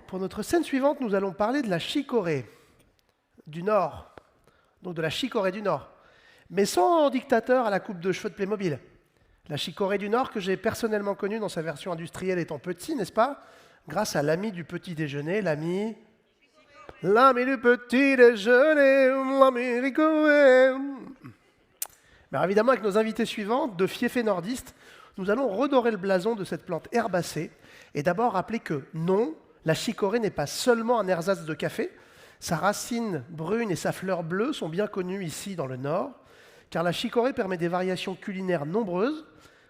Pour notre scène suivante, nous allons parler de la chicorée du Nord, donc de la chicorée du Nord, mais sans dictateur à la coupe de cheveux de Playmobil. La chicorée du Nord que j'ai personnellement connue dans sa version industrielle étant petit, n'est-ce pas? Grâce à l'ami du petit déjeuner, l'ami du petit déjeuner, l'ami Ricoé. Alors évidemment, avec nos invités suivants, de fiefés nordistes, nous allons redorer le blason de cette plante herbacée et d'abord rappeler que non, la chicorée n'est pas seulement un ersatz de café. Sa racine brune et sa fleur bleue sont bien connues ici dans le Nord, car la chicorée permet des variations culinaires nombreuses,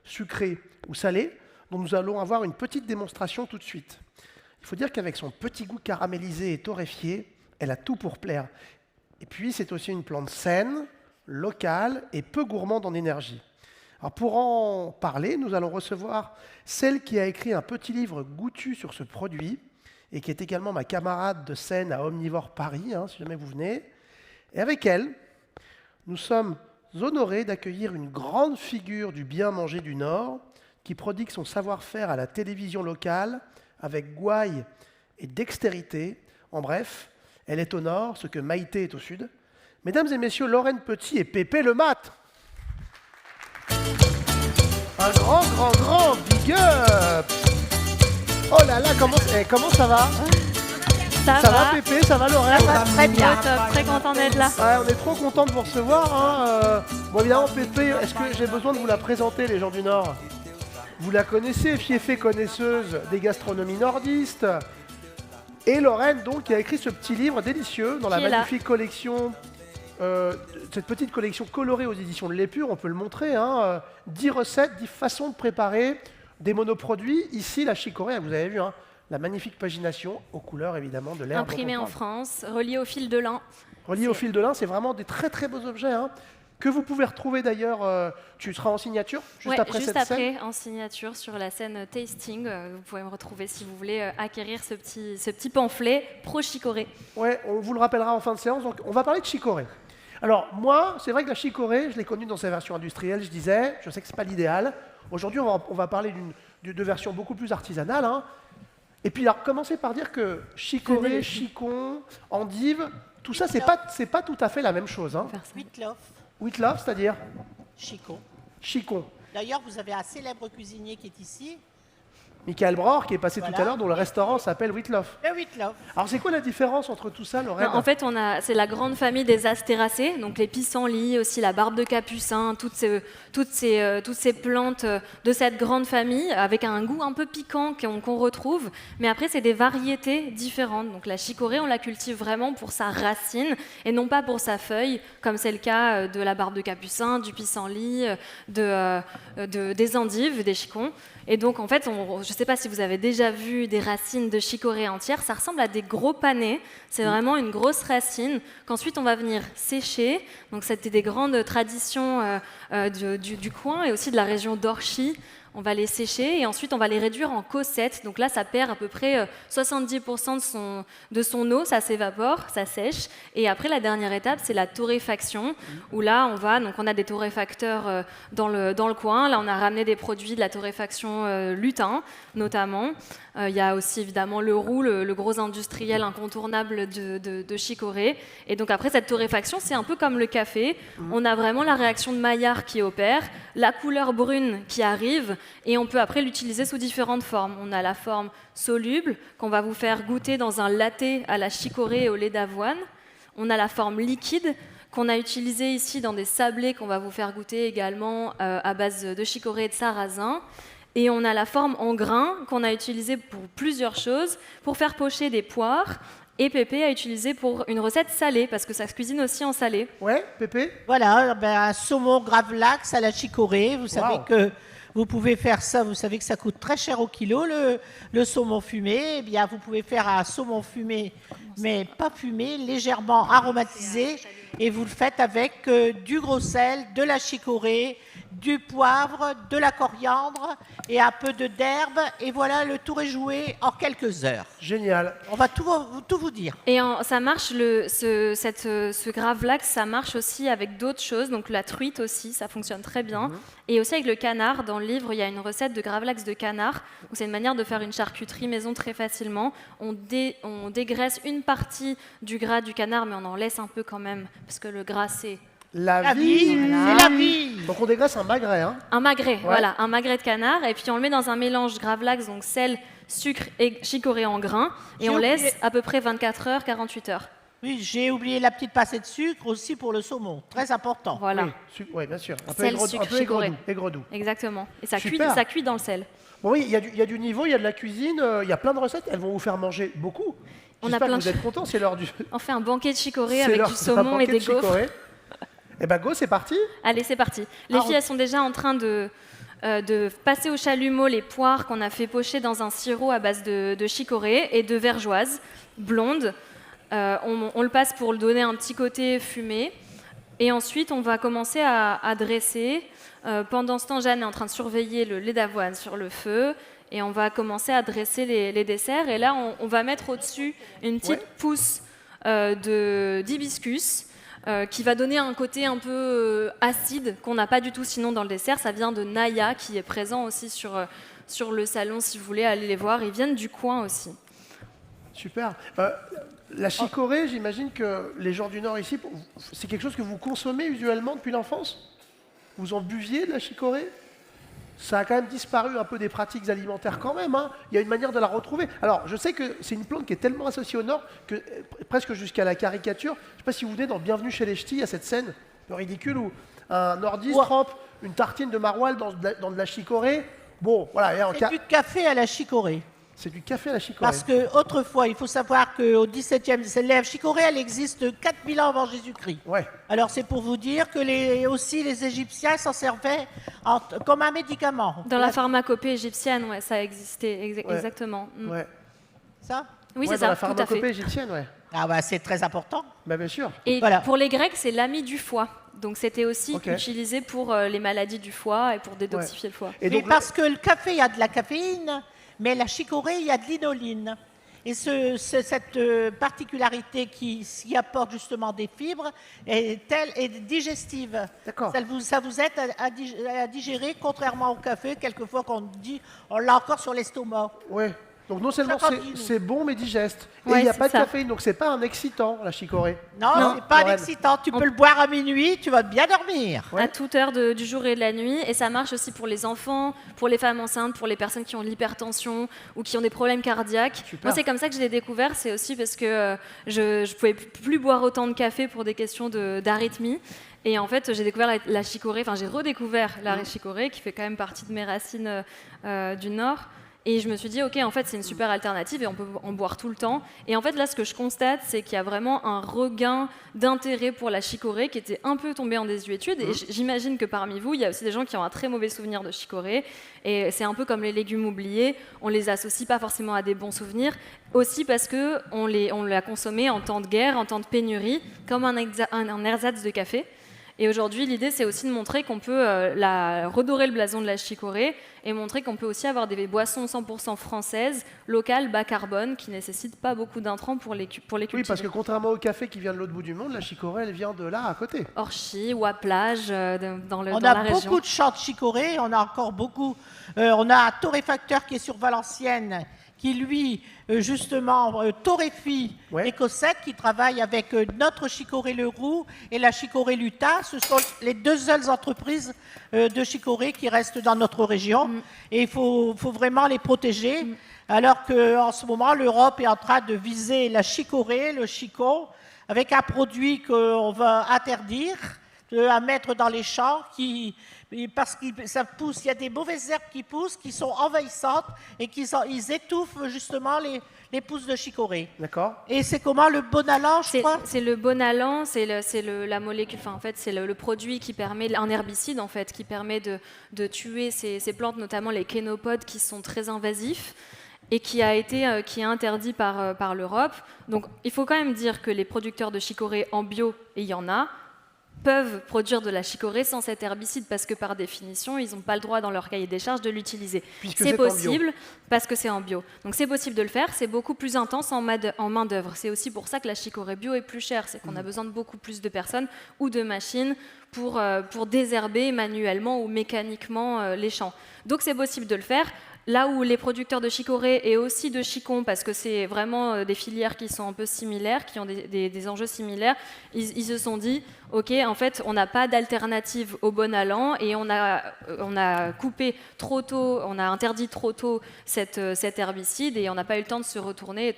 sucrées ou salées, dont nous allons avoir une petite démonstration tout de suite. Il faut dire qu'avec son petit goût caramélisé et torréfié, elle a tout pour plaire. Et puis, c'est aussi une plante saine, locale et peu gourmande en énergie. Alors pour en parler, nous allons recevoir celle qui a écrit un petit livre goûtu sur ce produit et qui est également ma camarade de scène à Omnivore Paris, si jamais vous venez. Et avec elle, nous sommes honorés d'accueillir une grande figure du bien manger du Nord qui prodigue son savoir-faire à la télévision locale avec gouaille et dextérité. En bref, elle est au Nord ce que Maïté est au Sud. Mesdames et messieurs, Lorraine Petit et Pépé Le Mat. Un grand big up. Oh là là, comment ça va? Ça va Pépé, ça va Lorraine? Ça va très bien. Très content d'être là. Ouais, on est trop content de vous recevoir. Bon évidemment Pépé, est-ce que j'ai besoin de vous la présenter, les gens du Nord? Vous la connaissez, fiefée connaisseuse des gastronomies nordistes. Et Lorraine, donc, qui a écrit ce petit livre délicieux dans la magnifique collection, cette petite collection colorée aux éditions de l'Épure, on peut le montrer, 10 recettes, 10 façons de préparer des monoproduits. Ici, la chicorée, vous avez vu, la magnifique pagination aux couleurs, évidemment, de l'herbe. Imprimé en France, relié au fil de lin. Relié au fil de lin, c'est vraiment des très très beaux objets. que vous pouvez retrouver d'ailleurs, tu seras en signature juste après juste cette scène. après, en signature sur la scène Tasting, vous pouvez me retrouver si vous voulez acquérir ce petit pamphlet pro chicorée. Ouais, on vous le rappellera en fin de séance. Donc, on va parler de chicorée. Alors, moi, c'est vrai que la chicorée, je l'ai connue dans sa version industrielle, je disais. Je sais que ce n'est pas l'idéal. Aujourd'hui, on va parler de versions beaucoup plus artisanales. Hein. Et puis, alors, commencez par dire que chicorée, chicon, endive, tout ça, c'est pas tout à fait la même chose. Hein. Whitloff, Whitloff, c'est-à-dire Chicot. chicon. D'ailleurs, vous avez un célèbre cuisinier qui est ici, Michael Bror, qui est passé tout Voilà. à l'heure, dont le restaurant s'appelle Whitloff. le Whitloff. Alors, c'est quoi la différence entre tout ça, Lorraine? En fait, c'est la grande famille des astéracées, donc les pissenlits, aussi la barbe de capucin, toutes ces plantes de cette grande famille, avec un goût un peu piquant qu'on retrouve. Mais après, c'est des variétés différentes. Donc la chicorée, on la cultive vraiment pour sa racine et non pas pour sa feuille, comme c'est le cas de la barbe de capucin, du pissenlit, des endives, des chicons. Et donc, en fait, je ne sais pas si vous avez déjà vu des racines de chicorée entières, ça ressemble à des gros panais. C'est vraiment une grosse racine qu'ensuite on va venir sécher. Donc, c'était des grandes traditions du coin et aussi de la région d'Orchy. On va les sécher et ensuite on va les réduire en cossettes. Donc là, ça perd à peu près 70% de son eau, ça s'évapore, ça sèche. Et après, la dernière étape, c'est la torréfaction, où là, on a des torréfacteurs dans le coin. Là, on a ramené des produits de la torréfaction lutin, notamment. Il y a aussi évidemment le roux, le gros industriel incontournable de chicorée. Et donc après, cette torréfaction, c'est un peu comme le café. On a vraiment la réaction de Maillard qui opère, la couleur brune qui arrive, et on peut après l'utiliser sous différentes formes. On a la forme soluble, qu'on va vous faire goûter dans un latte à la chicorée et au lait d'avoine. On a la forme liquide, qu'on a utilisée ici dans des sablés qu'on va vous faire goûter également à base de chicorée et de sarrasin. Et on a la forme en grains qu'on a utilisée pour plusieurs choses, pour faire pocher des poires, et Pépé a utilisé pour une recette salée, parce que ça se cuisine aussi en salé. Ouais, Pépé? Voilà, un saumon gravlax à la chicorée. Vous savez que vous pouvez faire ça, vous savez que ça coûte très cher au kilo, le saumon fumé. Eh bien, vous pouvez faire un saumon fumé, mais pas fumé, légèrement aromatisé. Et vous le faites avec du gros sel, de la chicorée, du poivre, de la coriandre et un peu d'herbe. Et voilà, le tour est joué en quelques heures. Génial. On va tout vous dire. Et ça marche, ce gravlax, ça marche aussi avec d'autres choses, donc la truite aussi, ça fonctionne très bien. Et aussi avec le canard, dans le livre, il y a une recette de gravlax de canard, où c'est une manière de faire une charcuterie maison très facilement. On dégraisse une partie du gras du canard, mais on en laisse un peu quand même, parce que le gras, c'est... La vie, Voilà. c'est la vie. Donc on dégraisse un magret, hein? Un magret, voilà, un magret de canard, et puis on le met dans un mélange gravlax, donc sel, sucre et chicorée en grains, et on laisse à peu près 24 heures, 48 heures. Oui, j'ai oublié la petite pincée de sucre aussi pour le saumon, très important. Voilà, Oui, bien sûr. Un peu Sel, sucre, chicorée. aigre-doux. exactement. Et ça Super. cuit dans le sel. Bon, oui, il y a du niveau, il y a de la cuisine, il y a plein de recettes. Elles vont vous faire manger beaucoup. On a J'espère plein que vous de êtes contents, c'est l'heure du... On fait un banquet de chicorée c'est avec l'heure du d'un saumon et banquet des de gaufres. chicorée. Eh ben go, c'est parti. Allez, c'est parti. Les filles, elles sont déjà en train de passer au chalumeau les poires qu'on a fait pocher dans un sirop à base de chicorée et de vergeoise blonde. On le passe pour le donner un petit côté fumé. Et ensuite, on va commencer à dresser. Pendant ce temps, Jeanne est en train de surveiller le lait d'avoine sur le feu. Et on va commencer à dresser les desserts. Et là, on va mettre au-dessus une petite pousse d'hibiscus. Qui va donner un côté un peu acide qu'on n'a pas du tout sinon dans le dessert. Ça vient de Naya qui est présent aussi sur le salon si vous voulez aller les voir. Ils viennent du coin aussi. Super. La chicorée, j'imagine que les gens du Nord ici, c'est quelque chose que vous consommez usuellement depuis l'enfance? Vous en buviez de la chicorée? Ça a quand même disparu un peu des pratiques alimentaires quand même. Hein. Il y a une manière de la retrouver. Alors, je sais que c'est une plante qui est tellement associée au Nord que presque jusqu'à la caricature. Je ne sais pas si vous vous venez dans Bienvenue chez les Ch'tis, à cette scène de ridicule où un nordiste trempe une tartine de maroilles dans de la chicorée. Bon, voilà. C'est du café à la chicorée. C'est du café à la chicorée. Parce qu'autrefois, il faut savoir qu'au XVIIe, la chicorée, elle existe 4000 ans avant Jésus-Christ. Ouais. Alors c'est pour vous dire que aussi les Égyptiens s'en servaient comme un médicament. Dans la pharmacopée égyptienne, ouais, ça existait exactement. Ouais. Ça? Oui, Ouais, c'est dans la ça, tout à pharmacopée fait. égyptienne, ouais. Ah bah c'est très important. Bah, bien sûr. Et Voilà. pour les Grecs, c'est l'ami du foie. Donc c'était aussi utilisé pour les maladies du foie et pour détoxifier le foie. Et donc, parce que le café, il y a de la caféine, mais la chicorée, il y a de l'inoline. Et cette particularité qui apporte justement des fibres est digestive. D'accord. Ça vous aide à digérer, contrairement au café, quelquefois qu'on dit on l'a encore sur l'estomac. Oui. Donc non seulement c'est bon, mais digeste. Et il Ouais, n'y a pas de ça. caféine, donc c'est pas un excitant, la chicorée. Non, c'est pas un Lorraine. excitant. Tu peux le boire à minuit, tu vas bien dormir. À toute heure du jour et de la nuit. Et ça marche aussi pour les enfants, pour les femmes enceintes, pour les personnes qui ont de l'hypertension ou qui ont des problèmes cardiaques. Super. Moi, c'est comme ça que je l'ai découvert. C'est aussi parce que je ne pouvais plus boire autant de café pour des questions d'arythmie. Et en fait, j'ai découvert la chicorée, enfin j'ai redécouvert la chicorée qui fait quand même partie de mes racines du Nord. Et je me suis dit, ok, en fait, c'est une super alternative et on peut en boire tout le temps. Et en fait, là, ce que je constate, c'est qu'il y a vraiment un regain d'intérêt pour la chicorée qui était un peu tombé en désuétude. Et j'imagine que parmi vous, il y a aussi des gens qui ont un très mauvais souvenir de chicorée. Et c'est un peu comme les légumes oubliés, on les associe pas forcément à des bons souvenirs. Aussi parce qu'on l'a consommé en temps de guerre, en temps de pénurie, comme un ersatz de café. Et aujourd'hui, l'idée, c'est aussi de montrer qu'on peut redorer le blason de la chicorée et montrer qu'on peut aussi avoir des boissons 100% françaises, locales, bas carbone, qui ne nécessitent pas beaucoup d'intrants pour les cultiver. Oui, parce que contrairement au café qui vient de l'autre bout du monde, la chicorée, elle vient de là, à côté. Orchy ou à Plage, dans la On a région. beaucoup de champs de chicorée, on a encore beaucoup. On a un torréfacteur qui est sur Valenciennes, qui lui, justement, torréfie les Cossettes, qui travaille avec notre chicorée Le Roux et la chicorée Luta. Ce sont les deux seules entreprises de chicorée qui restent dans notre région. Et il faut vraiment les protéger. Alors qu'en ce moment, l'Europe est en train de viser la chicorée, le chicot, avec un produit qu'on va interdire à mettre dans les champs parce que ça pousse, il y a des mauvaises herbes qui poussent, qui sont envahissantes et ils étouffent justement les pousses de chicorée. D'accord. Et c'est comment le bonalan, je crois? C'est le bonalan, c'est la molécule, enfin en fait c'est le produit qui permet, un herbicide en fait, qui permet de tuer ces plantes, notamment les kénopodes qui sont très invasifs et qui est interdit par l'Europe. Donc il faut quand même dire que les producteurs de chicorée en bio, et il y en a, peuvent produire de la chicorée sans cet herbicide parce que par définition, ils n'ont pas le droit dans leur cahier des charges de l'utiliser. C'est possible parce que c'est en bio. Donc c'est possible de le faire, c'est beaucoup plus intense en main d'œuvre. C'est aussi pour ça que la chicorée bio est plus chère, c'est qu'on a besoin de beaucoup plus de personnes ou de machines pour désherber manuellement ou mécaniquement les champs. Donc c'est possible de le faire. Là où les producteurs de chicorée et aussi de chicon, parce que c'est vraiment des filières qui sont un peu similaires, qui ont des enjeux similaires, ils se sont dit, ok, en fait, on n'a pas d'alternative au bonalan et on a coupé trop tôt, on a interdit trop tôt cet herbicide et on n'a pas eu le temps de se retourner et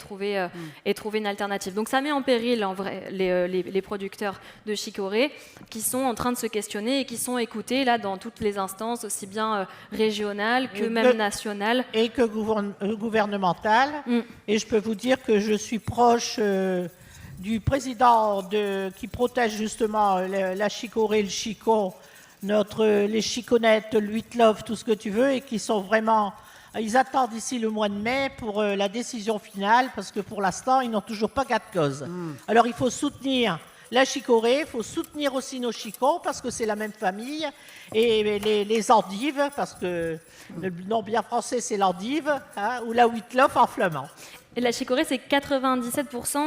trouver une alternative. Donc ça met en péril en vrai les producteurs de chicorée qui sont en train de se questionner et qui sont écoutés là dans toutes les instances, aussi bien régionales que même nationales. Et que gouvernementale. Et je peux vous dire que je suis proche du président qui protège justement la chicorée, le chicon, les chiconettes, le huit-love, tout ce que tu veux, et qui sont vraiment... Ils attendent d'ici le mois de mai pour la décision finale, parce que pour l'instant, ils n'ont toujours pas gain de cause. Alors il faut soutenir la chicorée, il faut soutenir aussi nos chicons, parce que c'est la même famille, et les endives, parce que le nom bien français, c'est l'endive, hein, ou la huit-love en flamand. Et la chicorée, c'est 97%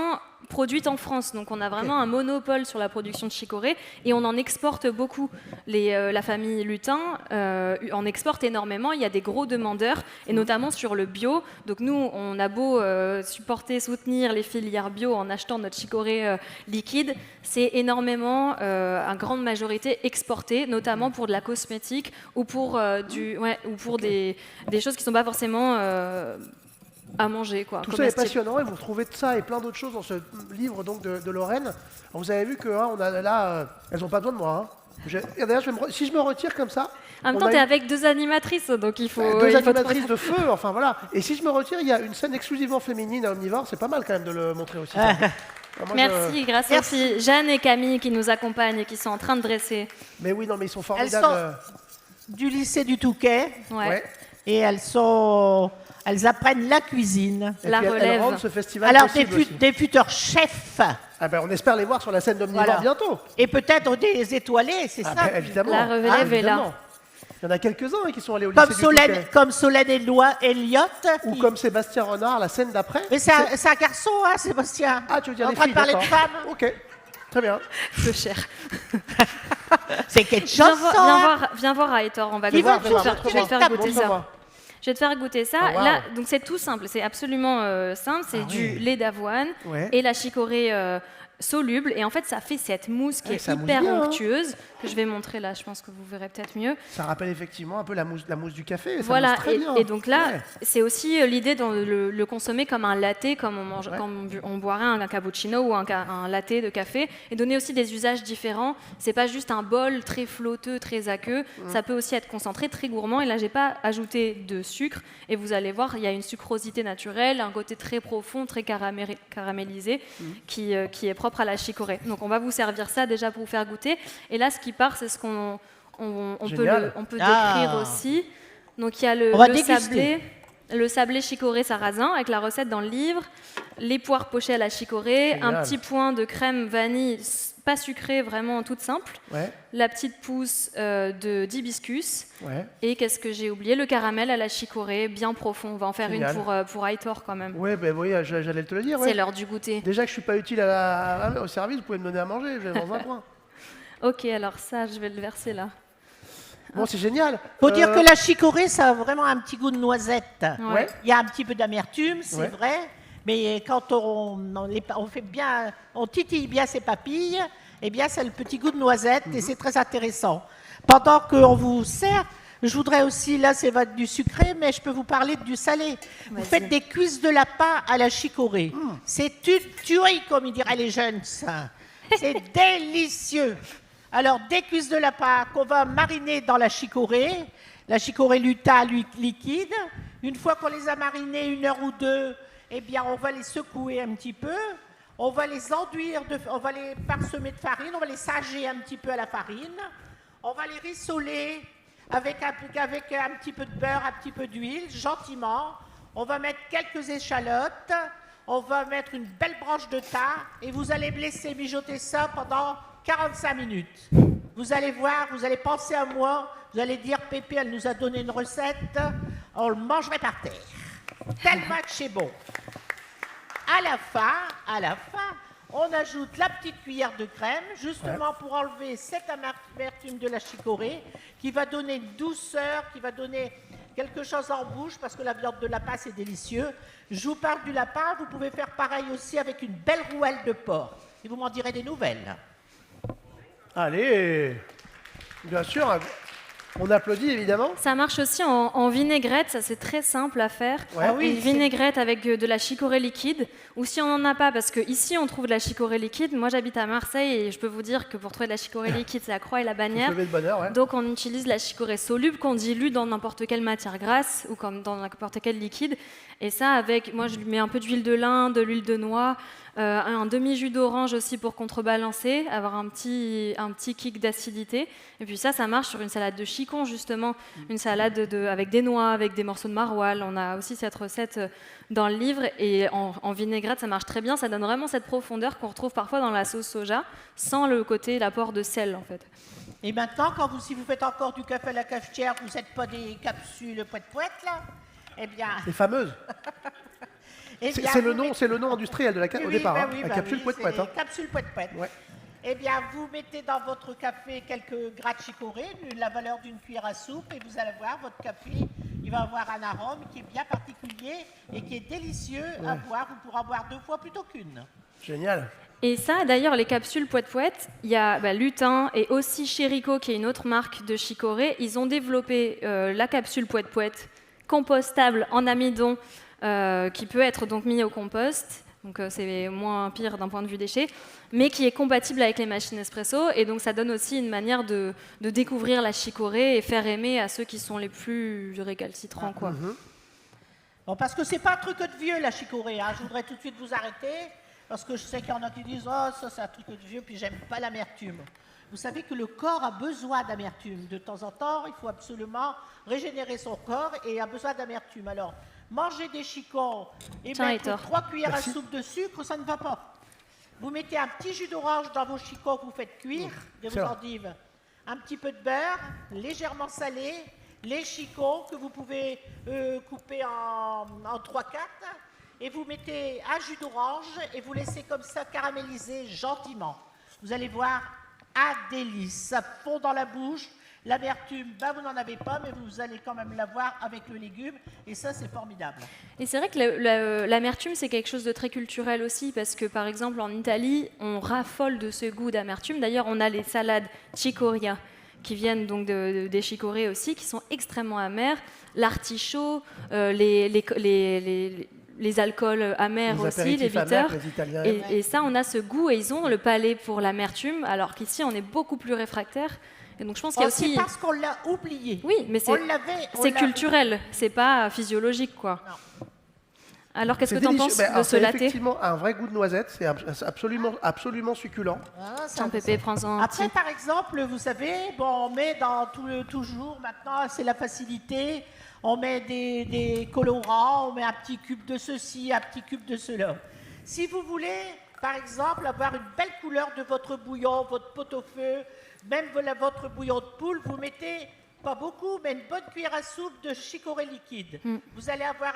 produite en France. Donc on a vraiment un monopole sur la production de chicorée et on en exporte beaucoup. La famille Lutin en exporte énormément. Il y a des gros demandeurs et notamment sur le bio. Donc nous, on a beau soutenir les filières bio en achetant notre chicorée liquide, c'est énormément, en grande majorité, exporté, notamment pour de la cosmétique ou pour, des choses qui ne sont pas forcément... à manger, quoi. Tout ça est passionnant et vous retrouvez de ça et plein d'autres choses dans ce livre donc de Lorraine. Alors, vous avez vu que on a là, elles n'ont pas besoin de moi. D'ailleurs, si je me retire comme ça. En même temps, tu es avec deux animatrices, donc il faut. Deux animatrices de feu, enfin voilà. Et si je me retire, il y a une scène exclusivement féminine à Omnivore. C'est pas mal quand même de le montrer aussi. Merci, grâce aussi Jeanne et Camille qui nous accompagnent et qui sont en train de dresser. Mais oui, non, mais ils sont formidables. Elles sont du lycée du Touquet. Ouais. Et elles apprennent la cuisine. La relève. Elles rendent ce festival Alors, possible des futurs chefs Ah ben, on espère les voir sur la scène d'Omnivore Voilà. bientôt. Et peut-être des étoilés, c'est Ah ça. ben, évidemment. La relève est là. évidemment. Il y en a quelques-uns qui sont allés au lycée Comme du Solène, Touquet. comme Solène Elliott. Ou qui- comme Sébastien Renard, la scène d'après. Mais c'est un garçon, hein, Sébastien. Ah, tu veux dire en des train filles, de parler de d'accord. femmes. Ok, très bien. Peu cher. C'est quelque Viens, chose, viens voir Aitor, on va Qui goûter. va Je vais tout te faire- sortir je vais te faire les goûter tables. ça. Je vais te faire goûter ça. Oh, wow. Là, donc c'est tout simple, c'est absolument simple. C'est Ah du oui. lait d'avoine Ouais. et la chicorée soluble. Et en fait, ça fait cette mousse qui Ouais, est ça mousse hyper bien, hein. onctueuse, que je vais montrer là. Je pense que vous verrez peut-être mieux. Ça rappelle effectivement un peu la mousse du café. Ça Voilà, mousse très bien. et donc là, Ouais. c'est aussi l'idée de le consommer comme un latte, comme Ouais. comme on boirait un cappuccino ou un latte de café, et donner aussi des usages différents. C'est pas juste un bol très flotteux, très aqueux, ça peut aussi être concentré, très gourmand. Et là, j'ai pas ajouté de sucre, et vous allez voir, il y a une sucrosité naturelle, un côté très profond, très caramélisé, qui est propre à la chicorée. Donc on va vous servir ça déjà pour vous faire goûter. Et là, ce qui part, c'est ce qu'on Génial. on peut Ah. décrire aussi. Donc il y a On va le déguster. sablé chicorée sarrasin avec la recette dans le livre, les poires pochées à la chicorée, Génial. un petit point de crème vanille pas sucrée, vraiment toute simple, Ouais, la petite pousse d'hibiscus, ouais. et qu'est-ce que j'ai oublié, le caramel à la chicorée, bien profond. On va en faire Génial. une pour Aitor quand même. Ouais, ben oui, j'allais te le dire. C'est Ouais. l'heure du goûter. Déjà que je suis pas utile au service, vous pouvez me donner à manger. Je vais dans un coin. Ok, alors ça, je vais le verser là. Bon, c'est génial. Faut dire que la chicorée, ça a vraiment un petit goût de noisette. Ouais. Il y a un petit peu d'amertume, c'est Ouais. vrai, mais quand on fait bien, on titille bien ses papilles, eh bien, c'est le petit goût de noisette et c'est très intéressant. Pendant qu'on vous sert, je voudrais aussi, là, c'est du sucré, mais je peux vous parler du salé. Vous Vas-y. faites des cuisses de lapin à la chicorée. C'est une tuerie, comme ils diraient les jeunes, ça. C'est délicieux. Alors, des cuisses de lapin qu'on va mariner dans la chicorée luta liquide. Une fois qu'on les a marinés 1 heure ou 2, eh bien, on va les secouer un petit peu. On va les enduire, on va les parsemer de farine, on va les sager un petit peu à la farine. On va les rissoler avec un petit peu de beurre, un petit peu d'huile, gentiment. On va mettre quelques échalotes. On va mettre une belle branche de thym et vous allez me laisser mijoter ça pendant 45 minutes. Vous allez voir, vous allez penser à moi, vous allez dire Pépé, elle nous a donné une recette, on le mangerait par terre. Tellement que c'est bon. À la fin, on ajoute la petite cuillère de crème, justement pour enlever cette amertume de la chicorée, qui va donner une douceur, qui va donner quelque chose en bouche, parce que la viande de lapin, c'est délicieux. Je vous parle du lapin, vous pouvez faire pareil aussi avec une belle rouelle de porc. Et vous m'en direz des nouvelles. Allez, bien sûr. On applaudit évidemment. Ça marche aussi en vinaigrette, ça c'est très simple à faire. Ouais. Ah oui, Une vinaigrette avec de la chicorée liquide, ou si on n'en a pas, parce qu'ici on trouve de la chicorée liquide, moi j'habite à Marseille et je peux vous dire que pour trouver de la chicorée liquide, c'est la croix et la bannière. Levé de bonheur, ouais. Donc on utilise la chicorée soluble qu'on dilue dans n'importe quelle matière grasse ou comme dans n'importe quel liquide. Et ça avec, moi je lui mets un peu d'huile de lin, de l'huile de noix, un demi-jus d'orange aussi pour contrebalancer, avoir un petit kick d'acidité. Et puis ça marche sur une salade de chicon justement, une salade avec des noix, avec des morceaux de maroilles. On a aussi cette recette dans le livre et en vinaigrette ça marche très bien. Ça donne vraiment cette profondeur qu'on retrouve parfois dans la sauce soja, sans l'apport de sel en fait. Et maintenant, si vous faites encore du café à la cafetière, vous n'êtes pas des capsules poète-poète, là? Eh bien... Les fameuses. eh bien, C'est vous le nom industriel de au départ. bah Hein. oui, La bah capsule oui, poète-poète. c'est Hein. les capsules poète-poète. Ouais. Eh bien, vous mettez dans votre café quelques gras de chicorée, la valeur d'une cuillère à soupe, et vous allez voir, votre café, il va avoir un arôme qui est bien particulier et qui est délicieux à boire. Vous pourrez en boire 2 fois plutôt qu'une. Génial. Et ça, d'ailleurs, les capsules poète-poète, il y a Lutin et aussi Chérico, qui est une autre marque de chicorée. Ils ont développé la capsule poète-poète compostable en amidon qui peut être donc mis au compost. Donc c'est moins pire d'un point de vue déchets, mais qui est compatible avec les machines espresso. Et donc ça donne aussi une manière de découvrir la chicorée et faire aimer à ceux qui sont les plus récalcitrants, quoi. Bon, parce que c'est pas un truc de vieux, la chicorée. Hein. Je voudrais tout de suite vous arrêter, parce que je sais qu'il y en a qui disent « Oh, ça c'est un truc de vieux, puis j'aime pas l'amertume ». Vous savez que le corps a besoin d'amertume. De temps en temps, il faut absolument régénérer son corps et a besoin d'amertume. Alors, manger des chicons et Tiens, mettre Aitor. 3 cuillères à soupe de sucre, ça ne va pas. Vous mettez un petit jus d'orange dans vos chicots que vous faites cuire, de vos Excellent. endives. Un petit peu de beurre, légèrement salé, les chicots que vous pouvez couper en 3-4. Et vous mettez un jus d'orange et vous laissez comme ça caraméliser gentiment. Vous allez voir, un délice. Ça fond dans la bouche. L'amertume, ben vous n'en avez pas, mais vous allez quand même l'avoir avec le légume. Et ça, c'est formidable. Et c'est vrai que l'amertume, c'est quelque chose de très culturel aussi, parce que par exemple en Italie, on raffole de ce goût d'amertume. D'ailleurs, on a les salades chicoria, qui viennent donc des chicorées aussi, qui sont extrêmement amères. L'artichaut, les alcools amers aussi, les bitters. Les Italiens. Et ça, on a ce goût, et ils ont le palais pour l'amertume, alors qu'ici, on est beaucoup plus réfractaire. Et donc je pense qu'il y a aussi... C'est parce qu'on l'a oublié. Oui, mais c'est culturel, c'est pas physiologique, quoi. Non. Alors, qu'est-ce que C'est tu en délicieux. penses de ce c'est latte? effectivement un vrai goût de noisette. C'est absolument succulent. Tiens, Pépé, prends-en un Après, petit. par exemple, vous savez, bon, on met dans toujours, maintenant, c'est la facilité, on met des colorants, on met un petit cube de ceci, un petit cube de cela. Si vous voulez, par exemple, avoir une belle couleur de votre bouillon, votre pot-au-feu, même votre bouillon de poule, vous mettez, pas beaucoup, mais une bonne cuillère à soupe de chicorée liquide. Vous allez avoir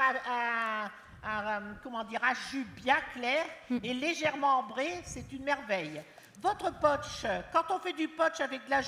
un jus bien clair et légèrement ambré, c'est une merveille. Votre punch, quand on fait du punch avec de la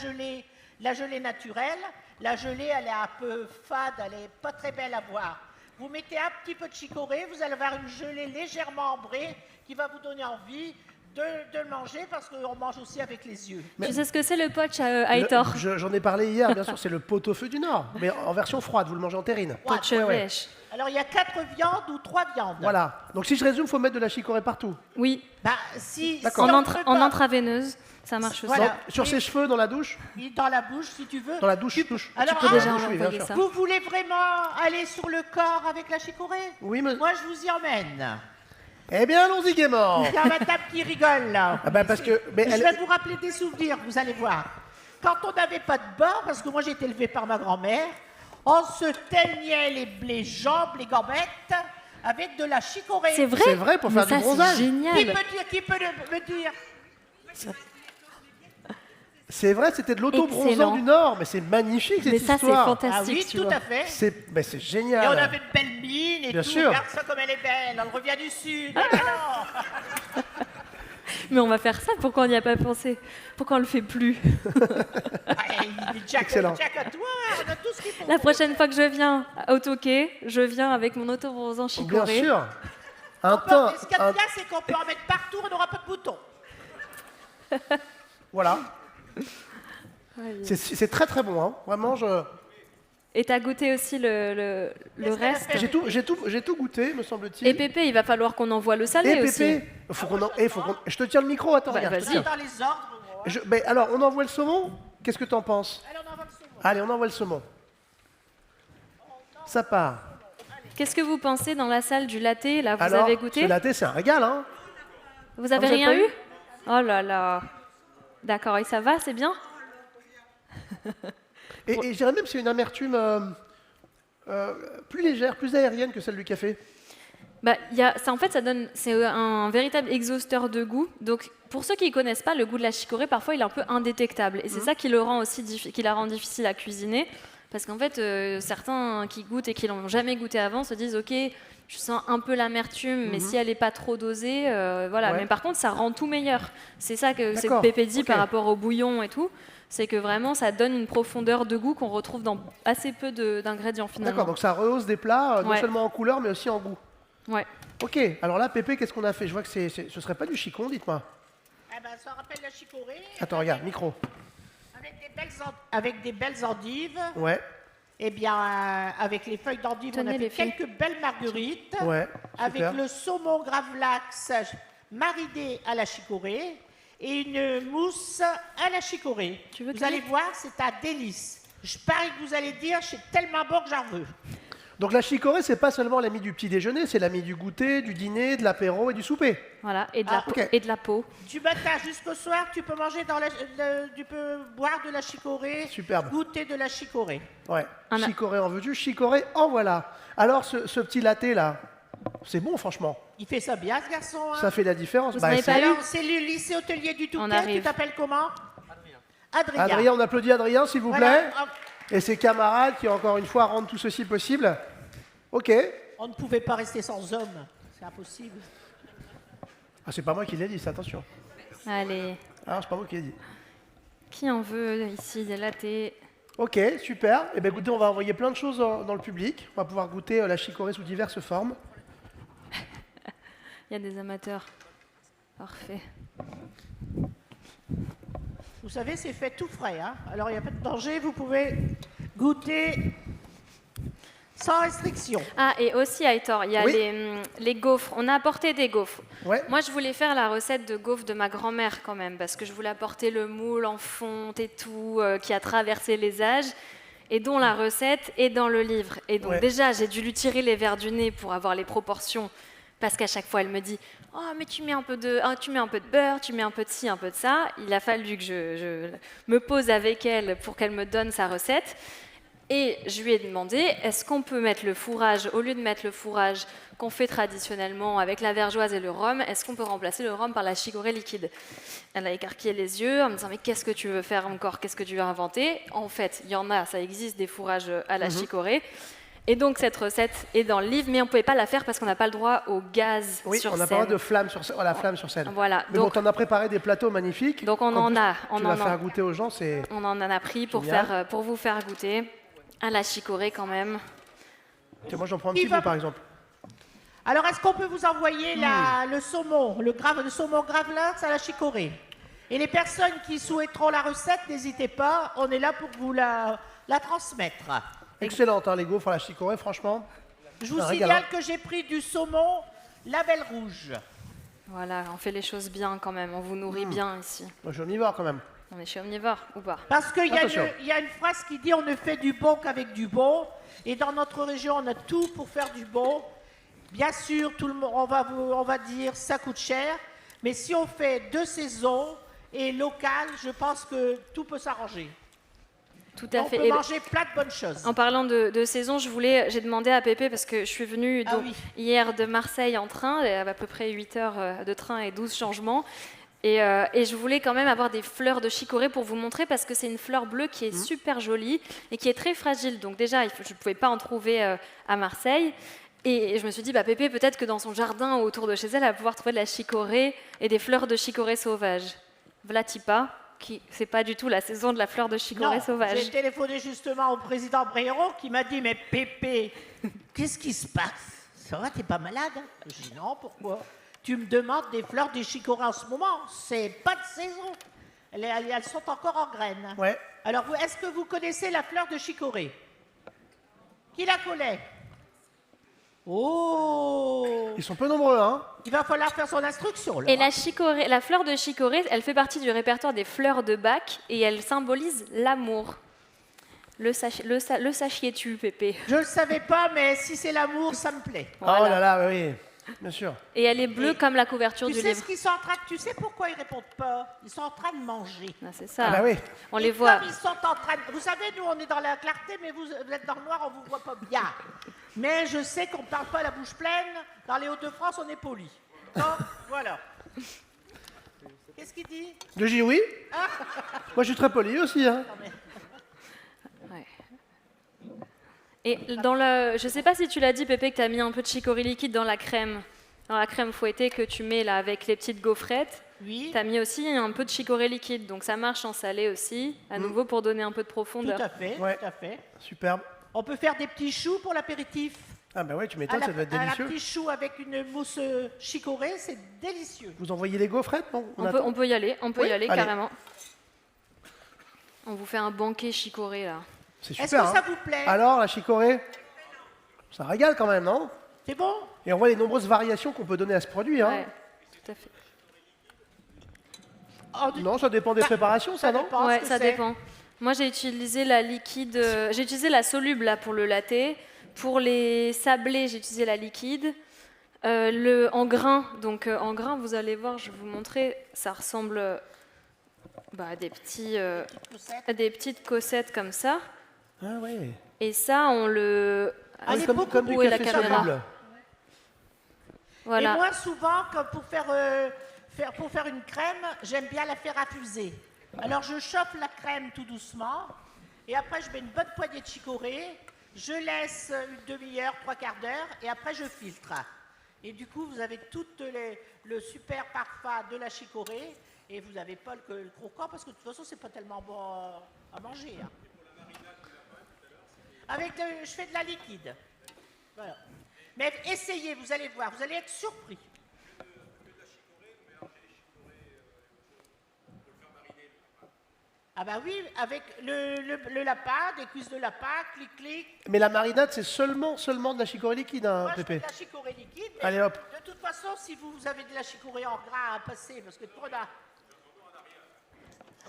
gelée naturelle, la gelée, elle est un peu fade, elle n'est pas très belle à voir. Vous mettez un petit peu de chicorée, vous allez avoir une gelée légèrement ambrée qui va vous donner envie de le manger parce qu'on mange aussi avec les yeux. Tu sais ce que c'est le potch à Aitor? J'en ai parlé hier, bien sûr, c'est le pot-au-feu du Nord, mais en version froide, vous le mangez en terrine. Potch ouais. vèche. Alors il y a 4 viandes ou 3 viandes. Voilà. Donc si je résume, il faut mettre de la chicorée partout. Oui, Bah, si D'accord. on en peut pas- intraveineuse, ça marche aussi. Voilà. Sur ses cheveux, dans la douche. Dans la bouche, si tu veux. Dans la douche. Alors, Tu peux déjà oui, bien envoyer sûr. ça. vous voulez vraiment aller sur le corps avec la chicorée? Oui, mais... Moi, je vous y emmène. Eh bien, allons-y gaiement. Il y a madame qui rigole, là. Ah ben, parce que... Mais Je elle- vais vous rappeler des souvenirs, vous allez voir. Quand on n'avait pas de bain, parce que moi j'ai été élevée par ma grand-mère, on se teignait les jambes, les gambettes, avec de la chicorée. C'est vrai? C'est vrai, pour faire Mais du ça, bronzage. c'est génial. Qui peut me dire? C'est vrai, c'était de l'auto-bronzant Excellent. du Nord, mais c'est magnifique cette Mais ça, c'est histoire. fantastique. Ah oui, tu tout vois. à fait. C'est Et génial. on avait une belle mine et Bien tout. sûr. Regarde ça comme elle est belle. On revient du Sud. Non. Mais on va faire ça, pourquoi on n'y a pas pensé? Pourquoi on le fait plus? Excellent. Jack à toi, on a tout ce qu'il faut. La prochaine fois que je viens au Touquet, je viens avec mon auto-bronzant Bien chicorée. sûr. Un Ce teint... qu'il y a de bien, c'est qu'on peut en mettre partout, on n'aura pas de boutons. Voilà. C'est très très bon, hein. Vraiment, Et t'as goûté aussi le Qu'est-ce qu'elle a reste. fait j'ai tout goûté, me semble-t-il. Et Pépé, il va falloir qu'on envoie le salé Et aussi. Pépé, je te tiens le micro, attends, Bah, regarde, je te vas-y. tiens. Dans les ordres, moi. Mais alors, on envoie le saumon? Qu'est-ce que t'en penses? Allez, on envoie le saumon. Allez, on envoie le saumon. Ça part. Qu'est-ce que vous pensez dans la salle du latte? Là, vous Alors, avez goûté? ce latte, c'est un régal, hein. Vous avez vous avez rien pas eu? eu Oh là là. D'accord, et ça va, c'est bien? Et je dirais même que c'est une amertume plus légère, plus aérienne que celle du café. Bah, ça, en fait, c'est un véritable exhausteur de goût. Donc, pour ceux qui ne connaissent pas, le goût de la chicorée, parfois, il est un peu indétectable. Et c'est ça qui le rend aussi qui la rend difficile à cuisiner. Parce qu'en fait, certains qui goûtent et qui l'ont jamais goûté avant se disent, ok, je sens un peu l'amertume, mais si elle n'est pas trop dosée, voilà. Ouais. Mais par contre, ça rend tout meilleur. C'est ça que D'accord, Pépé dit ok. par rapport au bouillon et tout. C'est que vraiment, ça donne une profondeur de goût qu'on retrouve dans assez peu d'ingrédients finalement. D'accord, donc ça rehausse des plats, non Ouais. seulement en couleur, mais aussi en goût. Ouais. Ok, alors là, Pépé, qu'est-ce qu'on a fait? Je vois que ce serait pas du chicon, dites-moi. Eh ben, ça rappelle la chicorée. Attends, regarde, micro. Avec des belles endives. Ouais, Eh bien, avec les feuilles d'endive, on Tenez, a les fait filles. quelques belles marguerites. ouais, Avec super. le saumon gravlax mariné à la chicorée et une mousse à la chicorée. Tu veux Vous que allez voir, c'est un délice. Je parie que vous allez dire, c'est tellement bon que j'en veux. Donc la chicorée, c'est pas seulement l'ami du petit déjeuner, c'est l'ami du goûter, du dîner, de l'apéro et du souper. Voilà, et de, Ah, la peau, ok. et de la peau. Du matin jusqu'au soir, tu peux manger tu peux boire de la chicorée, Superbe. goûter de la chicorée. Ouais, Un a- chicorée en veux-tu, chicorée en voilà. Alors ce petit latte là, C'est bon, franchement. Il fait ça bien, ce garçon. Hein. Ça fait la différence. Vous n'avez c'est- pas lu Alors, c'est le lycée hôtelier du On Touquet. arrive. Tu t'appelles comment? Adrien. Adrien, on applaudit Adrien, s'il vous Voilà. plaît. Et ses camarades qui, encore une fois, rendent tout ceci possible. OK. On ne pouvait pas rester sans homme. C'est impossible. Ah, c'est pas moi qui l'ai dit, c'est attention. Allez, Alors, c'est pas moi qui l'ai dit. qui en veut ici des latés? OK, super. Eh bien, écoutez, on va envoyer plein de choses dans le public. On va pouvoir goûter la chicorée sous diverses formes. Il y a des amateurs. Parfait. Vous savez, c'est fait tout frais. Hein. Alors, il n'y a pas de danger. Vous pouvez goûter sans restriction. Ah, et aussi, Aitor, il y a Oui. les gaufres. On a apporté des gaufres. Ouais. Moi, je voulais faire la recette de gaufres de ma grand-mère quand même, parce que je voulais apporter le moule en fonte et tout, qui a traversé les âges, et dont la recette est dans le livre. Et donc Ouais. déjà, j'ai dû lui tirer les verres du nez pour avoir les proportions, parce qu'à chaque fois, elle me dit « Oh, mais tu mets un peu de beurre, tu mets un peu de ci, un peu de ça. » Il a fallu que je me pose avec elle pour qu'elle me donne sa recette. Et je lui ai demandé, est-ce qu'on peut mettre le fourrage, au lieu de mettre le fourrage qu'on fait traditionnellement avec la vergeoise et le rhum, est-ce qu'on peut remplacer le rhum par la chicorée liquide? Elle a écarquillé les yeux en me disant, mais qu'est-ce que tu veux faire encore? Qu'est-ce que tu veux inventer? En fait, il y en a, ça existe des fourrages à la chicorée. Et donc cette recette est dans le livre, mais on ne pouvait pas la faire parce qu'on n'a pas le droit au gaz Oui, sur on n'a scène. pas le droit de flamme sur scène. Voilà, flamme sur scène. Voilà, Mais bon, donc, t'en as préparé des plateaux magnifiques. donc on qu'en en plus, a. Tu vas faire goûter aux gens, c'est... On en a pris pour, Génial. pour vous faire goûter à la chicorée quand même. Tiens, moi, j'en prends un Qui petit va- bout, par exemple. Alors, est-ce qu'on peut vous envoyer le saumon, le saumon gravelin à la chicorée? Et les personnes qui souhaiteront la recette, n'hésitez pas, on est là pour vous la transmettre. Excellente, hein, les gaufres à la chicorée, franchement. Je vous Un signale régal, que j'ai pris du saumon label rouge. Voilà, on fait les choses bien quand même, on vous nourrit bien ici. Moi, je suis omnivore, quand même. On est chez Omnivore ou pas? Parce qu'il Attention. y a une phrase qui dit on ne fait du bon qu'avec du bon. Et dans notre région, on a tout pour faire du bon. Bien sûr, tout le monde, on va dire ça coûte cher. Mais si on fait de saison et local, je pense que tout peut s'arranger. Tout Et à on fait. peut Et manger plein de bonnes choses. en parlant de saison, j'ai demandé à Pépé, parce que je suis venue Ah donc, oui. hier de Marseille en train, à peu près 8 heures de train et 12 changements. Et je voulais quand même avoir des fleurs de chicorée pour vous montrer, parce que c'est une fleur bleue qui est super jolie et qui est très fragile. Donc déjà, je ne pouvais pas en trouver à Marseille. Et je me suis dit, bah, Pépé, peut-être que dans son jardin ou autour de chez elle, elle va pouvoir trouver de la chicorée et des fleurs de chicorée sauvage. Vlatipa, qui c'est pas du tout la saison de la fleur de chicorée Non, sauvage. j'ai téléphoné justement au président Bréhéron qui m'a dit mais Pépé, qu'est-ce qui se passe? Ça va, t'es pas malade? J'ai dit non, pourquoi? Tu me demandes des fleurs de chicorée en ce moment? C'est pas de saison. Elles sont encore en graines. Ouais. Alors, est-ce que vous connaissez la fleur de chicorée? Qui la connaît? Oh! Ils sont peu nombreux, hein. Il va falloir faire son instruction, là. Et la fleur de chicorée, elle fait partie du répertoire des fleurs de Bach et elle symbolise l'amour. Le sachiez-tu, Pépé? Je le savais pas, mais si c'est l'amour, ça me plaît. Voilà. Oh là là, oui, bien sûr. Et elle est bleue Et comme la couverture Tu du sais livre. ce qu'ils sont en train de... Tu sais pourquoi ils répondent pas? Ils sont en train de manger. Ah, c'est ça. Ah bah oui. On Et les voit. comme ils sont en train de... Vous savez, nous, on est dans la clarté, mais vous êtes dans le noir, on vous voit pas bien. Mais je sais qu'on ne parle pas la bouche pleine. Dans les Hauts-de-France, on est poli. Donc, voilà. Qu'est-ce qu'il dit? Je dis oui. Moi, je suis très poli aussi, hein. Ouais. Et je sais pas si tu l'as dit, Pépé, que tu as mis un peu de chicorée liquide dans la crème fouettée que tu mets là avec les petites gaufrettes. Oui, Tu as mis aussi un peu de chicorée liquide, donc ça marche en salé aussi, à nouveau pour donner un peu de tout profondeur. à fait, Ouais. tout à fait. Superbe. On peut faire des petits choux pour l'apéritif. Ah bah ouais, tu m'étonnes, ça doit être Un délicieux. petit chou avec une mousse chicorée, c'est délicieux. Vous envoyez les gaufrettes, non? attend. On peut y aller, Oui, allez. carrément. On vous fait un banquet chicoré là. C'est Est-ce super, que hein. ça vous plaît? Alors, la chicorée, ça régale quand même, non? C'est bon? Et on voit les nombreuses variations qu'on peut donner à ce produit, hein. Ouais, tout à fait. Oh, Non, ça dépend des préparations, ça, non? dépend ce Ouais, que ça c'est. dépend. Moi, j'ai utilisé la liquide, j'ai utilisé la soluble là pour le latte. Pour les sablés, j'ai utilisé la liquide. En grain, donc en grain, vous allez voir, je vais vous montrer, ça ressemble à des petites cossettes comme ça. Ah ouais. Et ça, on le... Ah, Oui, c'est comme beaucoup du Où est la café caméra? soluble. Voilà. Et moi, souvent, comme pour faire une crème, j'aime bien la faire infuser. Alors, je chauffe la crème tout doucement. Et après, je mets une bonne poignée de chicorée. Je laisse une demi-heure, 3/4 d'heure. Et après, je filtre. Et du coup, vous avez tout le super parfum de la chicorée. Et vous n'avez pas le croquant parce que de toute façon, c'est pas tellement bon à manger. Hein. Je fais de la liquide. Voilà. Mais essayez, vous allez voir, vous allez être surpris. Ah bah oui, avec le lapin, des cuisses de lapin, clic-clic. Mais la marinade, c'est seulement de la chicorée liquide, hein, Moi, je fais Pépé. de la chicorée liquide. Allez, hop. De toute façon, si vous avez de la chicorée en gras à passer, parce que trop d'un...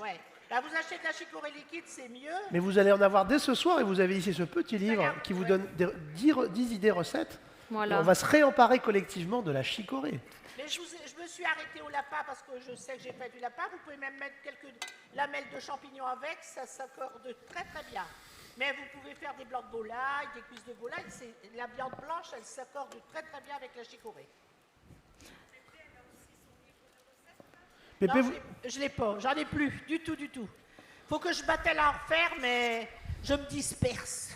Ouais. Là, vous achetez de la chicorée liquide, c'est mieux. Mais vous allez en avoir dès ce soir et vous avez ici ce petit livre qui vous donne 10 idées recettes. Voilà. Et on va se réemparer collectivement de la chicorée. Mais je me suis arrêtée au lapin parce que je sais que j'ai fait du lapin. Vous pouvez même mettre quelques lamelles de champignons avec, ça s'accorde très très bien. Mais vous pouvez faire des blancs de volaille, des cuisses de volaille. La viande blanche, elle s'accorde très très bien avec la chicorée. Pépé, Non, je l'ai pas, j'en ai plus, du tout, du tout. Faut que je battelle à en refaire, mais je me disperse.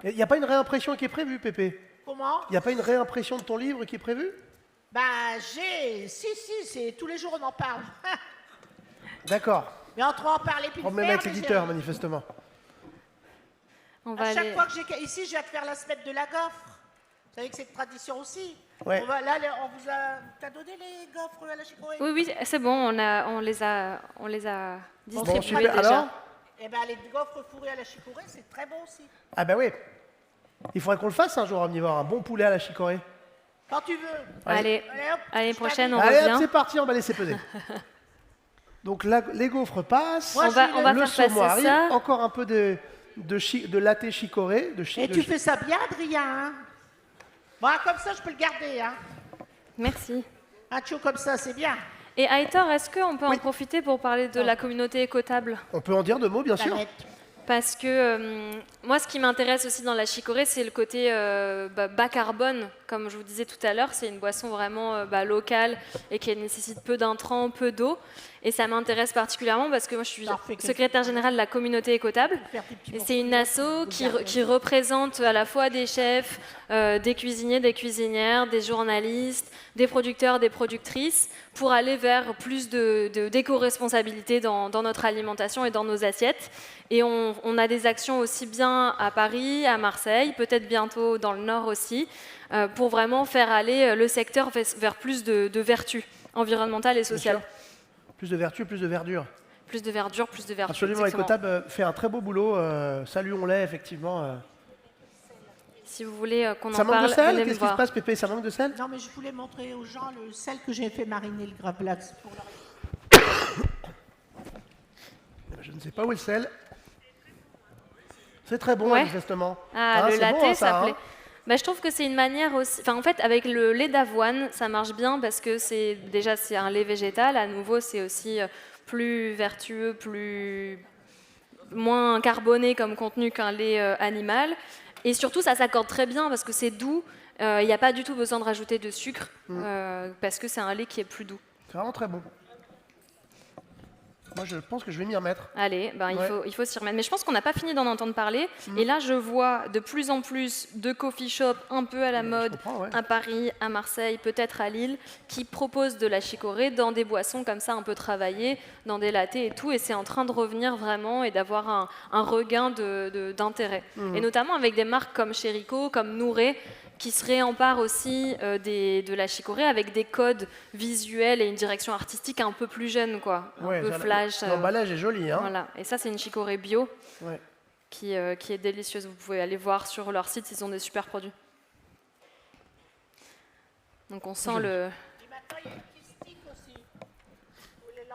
il n'y a pas une réimpression qui est prévue, Pépé? Comment? Il n'y a pas une réimpression de ton livre qui est prévue? Si, c'est tous les jours on en parle. D'accord. Mais entre en parler puis le Problème faire, avec mais l'éditeur, manifestement. On va à chaque aller... fois que j'ai ici, je viens de faire la semaine de la gaufre. Vous savez que c'est une tradition aussi. Ouais. On vous a... T'as donné les gaufres à la chicorée? Oui, c'est bon, on les a distribués super. déjà. Alors Eh bien, les gaufres fourrées à la chicorée, c'est très bon aussi. Ah bah oui. Il faudrait qu'on le fasse un jour, omnivore, un bon poulet à la chicorée. Quand tu veux. Allez, hop, allez, je prochaine, on Allez, hop, revient. c'est parti, on va laisser peser. Donc les gaufres passent, Moi, On va le faire saumon passer arrive, ça. encore un peu de latte chicorée. Et tu fais ça bien, Adrien, hein? Bon, comme ça, je peux le garder, hein? Merci. Un chou comme ça, c'est bien. Et Aitor, est-ce qu'on peut en profiter pour parler de la communauté écotable? On peut en dire 2 mots, bien sûr. Planète. Parce que moi, ce qui m'intéresse aussi dans la chicorée, c'est le côté bas carbone. Comme je vous disais tout à l'heure, c'est une boisson vraiment locale et qui nécessite peu d'intrants, peu d'eau. Et ça m'intéresse particulièrement parce que moi, je suis secrétaire générale de la communauté écotable. Et c'est une asso qui représente à la fois des chefs, des cuisiniers, des cuisinières, des journalistes, des producteurs, des productrices, pour aller vers plus d'éco-responsabilité dans notre alimentation et dans nos assiettes. Et on a des actions aussi bien à Paris, à Marseille, peut-être bientôt dans le Nord aussi, pour vraiment faire aller le secteur vers plus de vertus environnementales et sociales. Plus de vertu, plus de verdure. Plus de verdure, plus de vertus. Absolument, exactement. Écotable fait un très beau boulot. Saluons-les, effectivement. Si vous voulez qu'on Ça en manque parle, de sel? venez me Qu'est-ce qui se voir. passe, Pépé? Ça manque de sel? Non, mais je voulais montrer aux gens le sel que j'ai fait mariner, le gravlax. Pour leur... Je ne sais pas où est le sel. C'est très bon, Ouais. manifestement. Ah, Hein, le c'est latte, bon, hein, ça hein. plaît. Bah, je trouve que c'est une manière aussi. Enfin, en fait, avec le lait d'avoine, ça marche bien parce que c'est un lait végétal. À nouveau, c'est aussi plus vertueux, moins carboné comme contenu qu'un lait animal. Et surtout, ça s'accorde très bien parce que c'est doux. Il n'y a pas du tout besoin de rajouter de sucre parce que c'est un lait qui est plus doux. C'est vraiment très bon. Moi, je pense que je vais m'y remettre. Allez, ben, Ouais. il faut s'y remettre. Mais je pense qu'on n'a pas fini d'en entendre parler. Et là, je vois de plus en plus de coffee shops un peu à la mode, comprends, ouais. à Paris, à Marseille, peut-être à Lille, qui proposent de la chicorée dans des boissons comme ça un peu travaillées, dans des lattés et tout. Et c'est en train de revenir vraiment et d'avoir un regain d'intérêt. Et notamment avec des marques comme Chérico, comme Nouré, qui se réemparent aussi de la chicorée avec des codes visuels et une direction artistique un peu plus jeune, quoi. Un peu flash. L'emballage est joli, hein. Voilà. Et ça, c'est une chicorée bio Ouais. qui est délicieuse. Vous pouvez aller voir sur leur site, ils ont des super produits. Donc on sent Et maintenant, il y a des petits sticks aussi. Vous voulez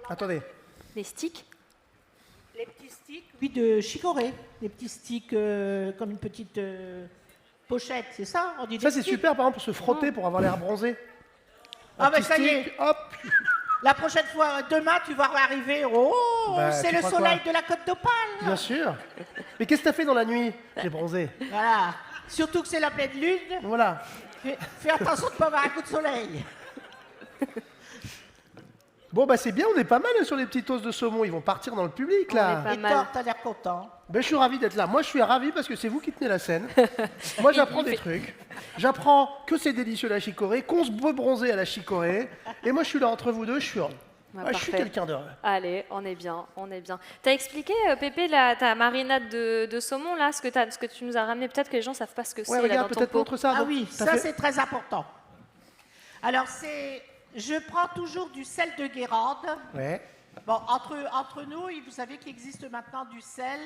Attendez. les sticks. les petits sticks, oui, de chicorée. Les petits sticks comme une petite pochette, c'est ça? On dit des Ça, c'est sticks. super, par exemple, pour se frotter, pour avoir l'air bronzé. Ah, Un ben petit ça y est. stick, hop. La prochaine fois, demain, tu vas arriver. Oh, Bah, c'est tu le crois soleil quoi de la Côte d'Opale. Bien sûr. Mais qu'est-ce que t'as fait dans la nuit? J'ai bronzé. Voilà. Surtout que c'est la pleine lune. Voilà. Fais attention de ne pas avoir un coup de soleil. Bon, bah c'est bien, on est pas mal sur les petits toasts de saumon. Ils vont partir dans le public, là. Pas Et mal. toi, t'as l'air content. Ben, je suis ravi d'être là. Moi, je suis ravi parce que c'est vous qui tenez la scène. Moi, j'apprends des trucs. J'apprends que c'est délicieux la chicorée, qu'on se peut bronzer à la chicorée. Et moi, je suis là entre vous deux. Je suis Parfait. quelqu'un d'heureux. Allez, on est bien, on est bien. T'as expliqué, Pépé, ta marinade de saumon, là, ce que tu nous as ramené. Peut-être que les gens savent pas ce que Ouais, c'est là regarde, dans ton peut-être pot. montre ça. Ah donc, oui, ça ça fait- c'est très important. Alors je prends toujours du sel de Guérande. Ouais. Bon, entre nous, vous savez qu'il existe maintenant du sel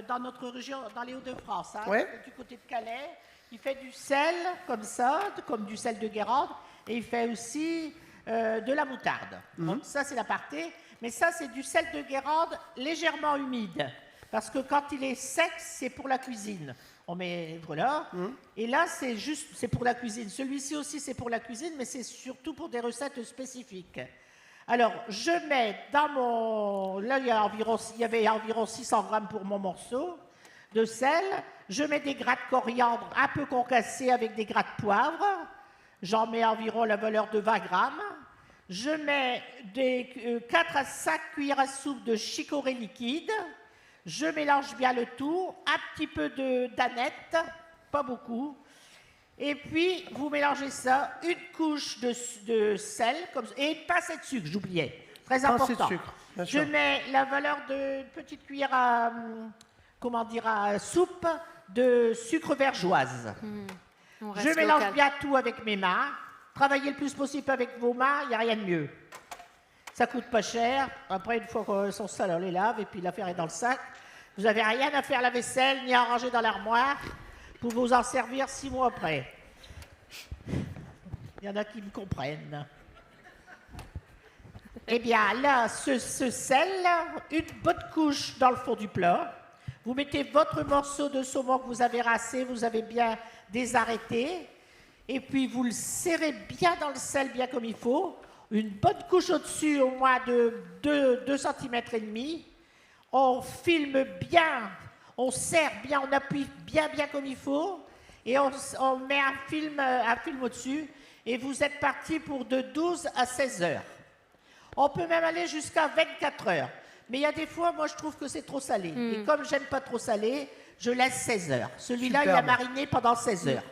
dans notre région, dans les Hauts-de-France, hein, Ouais. du côté de Calais. Il fait du sel comme ça, comme du sel de Guérande, et il fait aussi de la moutarde. Donc, ça, c'est la partie. Mais ça, c'est du sel de Guérande légèrement humide. Parce que quand il est sec, c'est pour la cuisine. On met, voilà. Et là, c'est pour la cuisine. Celui-ci aussi, c'est pour la cuisine, mais c'est surtout pour des recettes spécifiques. Alors, je mets dans mon... Là, il y avait environ 600 grammes pour mon morceau de sel. Je mets des grains de coriandre un peu concassés avec des grains de poivre. J'en mets environ la valeur de 20 grammes. Je mets 4 à 5 cuillères à soupe de chicorée liquide. Je mélange bien le tout. Un petit peu d'aneth, pas beaucoup. Et puis, vous mélangez ça, une couche de sel, et une pincée de sucre, j'oubliais. Très important. Pincée de sucre, bien Je sûr. mets la valeur d'une petite cuillère à, à soupe de sucre vergeoise. On reste Je mélange local. bien tout avec mes mains. Travaillez le plus possible avec vos mains, il n'y a rien de mieux. Ça coûte pas cher. Après, une fois qu'elles sont sales, on les lave et puis l'affaire est dans le sac. Vous n'avez rien à faire la vaisselle, ni à ranger dans l'armoire pour vous en servir 6 mois après. Il y en a qui me comprennent. Eh bien, là, ce sel, une bonne couche dans le fond du plat. Vous mettez votre morceau de saumon que vous avez rincé, vous avez bien désarrêté. Et puis, vous le serrez bien dans le sel, bien comme il faut. Une bonne couche au-dessus, au moins de 2 cm et demi. On filme bien, on serre bien, on appuie bien comme il faut. Et on met un film au-dessus. Et vous êtes parti pour de 12 à 16 heures. On peut même aller jusqu'à 24 heures. Mais il y a des fois, moi, je trouve que c'est trop salé. Et comme j'aime pas trop salé, je laisse 16 heures. Celui-là, il a Superbe. mariné pendant 16 heures.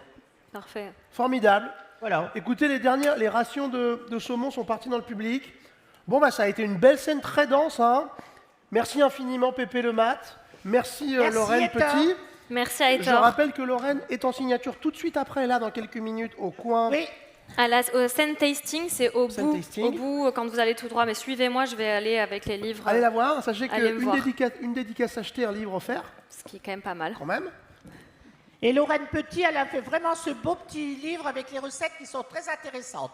Parfait. Formidable. Voilà. Écoutez, les rations de saumon sont parties dans le public. Bon, bah ça a été une belle scène très dense, hein. Merci infiniment, Pépé Le Mat. Merci, Merci, Lorraine Hector. Petit. Merci à Je Hector. rappelle que Lorraine est en signature tout de suite après, là, dans quelques minutes, au coin. Oui, Au Scène Tasting, c'est au Scène bout, Tasting. au bout, quand vous allez tout droit. Mais suivez-moi, je vais aller avec les livres, Allez la voir. Sachez Allez me voir. qu'une dédicace achetée, un livre offert, ce qui est quand même pas mal. quand même. et Lorraine Petit, elle a fait vraiment ce beau petit livre avec les recettes qui sont très intéressantes.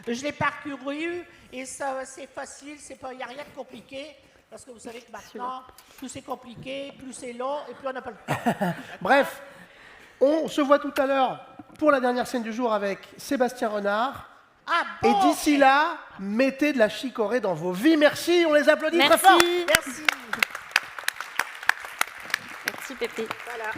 Je l'ai parcouru et ça, c'est facile, il n'y a rien de compliqué. Parce que vous savez que maintenant, plus c'est compliqué, plus c'est long et plus on n'a pas le temps. Bref, on se voit tout à l'heure pour la dernière scène du jour avec Sébastien Renard. Ah Et bon, d'ici là, mettez de la chicorée dans vos vies. Merci, on les applaudit très Merci. fort. merci. Merci Pépé. Voilà.